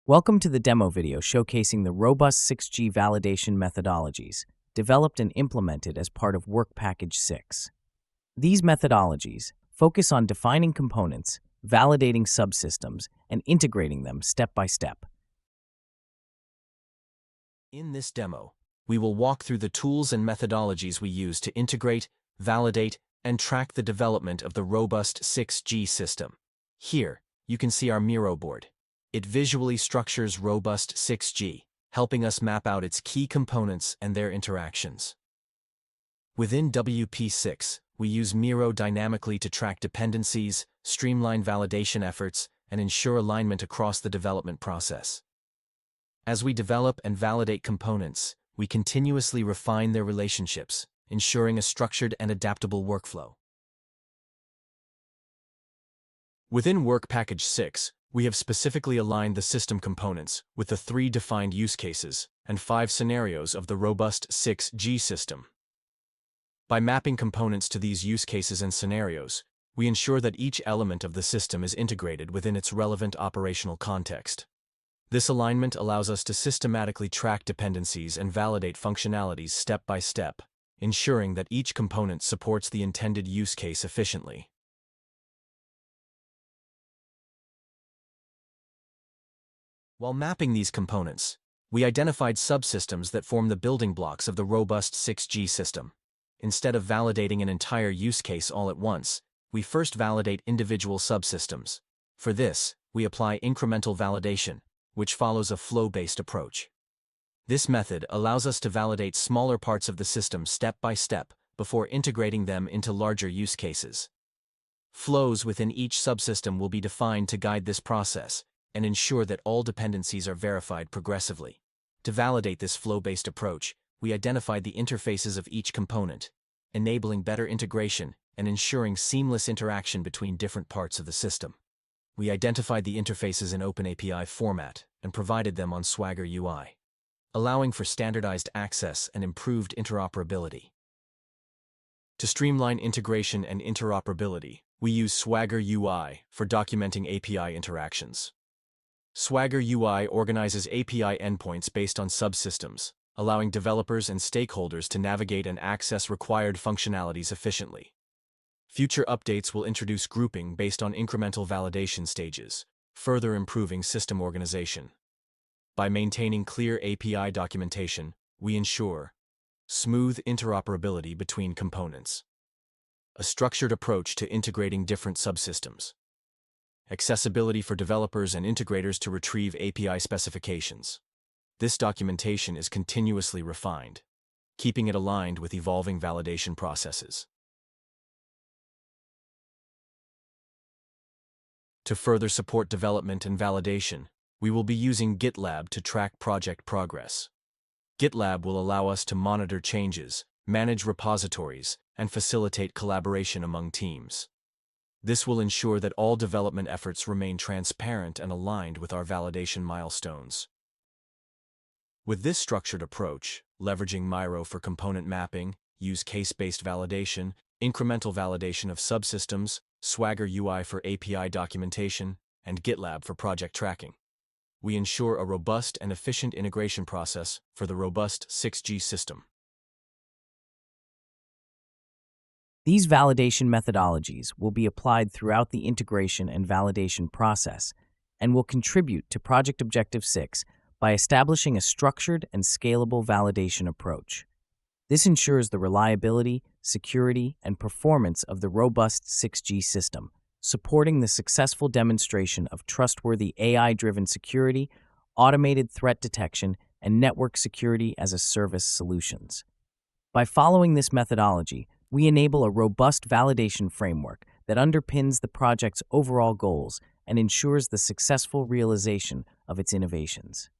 Welcome to the demo video showcasing the ROBUST-6G validation methodologies, developed and implemented as part of Work Package 6. These methodologies focus on defining components, validating subsystems, and integrating them step by step. In this demo, we will walk through the tools and methodologies we use to integrate, validate, and track the development of the ROBUST-6G system. Here, you can see our Miro board. It visually structures ROBUST-6G, helping us map out its key components and their interactions. Within WP6, we use Miro dynamically to track dependencies, streamline validation efforts, and ensure alignment across the development process. As we develop and validate components, we continuously refine their relationships, ensuring a structured and adaptable workflow. Within Work Package 6, we have specifically aligned the system components with the 3 defined use cases and 5 scenarios of the ROBUST-6G system. By mapping components to these use cases and scenarios, we ensure that each element of the system is integrated within its relevant operational context. This alignment allows us to systematically track dependencies and validate functionalities step by step, ensuring that each component supports the intended use case efficiently. While mapping these components, we identified subsystems that form the building blocks of the ROBUST-6G system. Instead of validating an entire use case all at once, we first validate individual subsystems. For this, we apply incremental validation, which follows a flow-based approach. This method allows us to validate smaller parts of the system step by step before integrating them into larger use cases. Flows within each subsystem will be defined to guide this process and ensure that all dependencies are verified progressively. To validate this flow-based approach, we identified the interfaces of each component, enabling better integration and ensuring seamless interaction between different parts of the system. We identified the interfaces in OpenAPI format and provided them on Swagger UI, allowing for standardized access and improved interoperability. To streamline integration and interoperability, we use Swagger UI for documenting API interactions. Swagger UI organizes API endpoints based on subsystems, allowing developers and stakeholders to navigate and access required functionalities efficiently. Future updates will introduce grouping based on incremental validation stages, further improving system organization. By maintaining clear API documentation, we ensure smooth interoperability between components, a structured approach to integrating different subsystems, accessibility for developers and integrators to retrieve API specifications. This documentation is continuously refined, keeping it aligned with evolving validation processes. To further support development and validation, we will be using GitLab to track project progress. GitLab will allow us to monitor changes, manage repositories, and facilitate collaboration among teams. This will ensure that all development efforts remain transparent and aligned with our validation milestones. With this structured approach, leveraging Miro for component mapping, use case-based validation, incremental validation of subsystems, Swagger UI for API documentation, and GitLab for project tracking, we ensure a robust and efficient integration process for the ROBUST-6G system. These validation methodologies will be applied throughout the integration and validation process and will contribute to Project Objective 6 by establishing a structured and scalable validation approach. This ensures the reliability, security, and performance of the ROBUST-6G system, supporting the successful demonstration of trustworthy AI-driven security, automated threat detection, and network security as a service solutions. By following this methodology, we enable a robust validation framework that underpins the project's overall goals and ensures the successful realization of its innovations.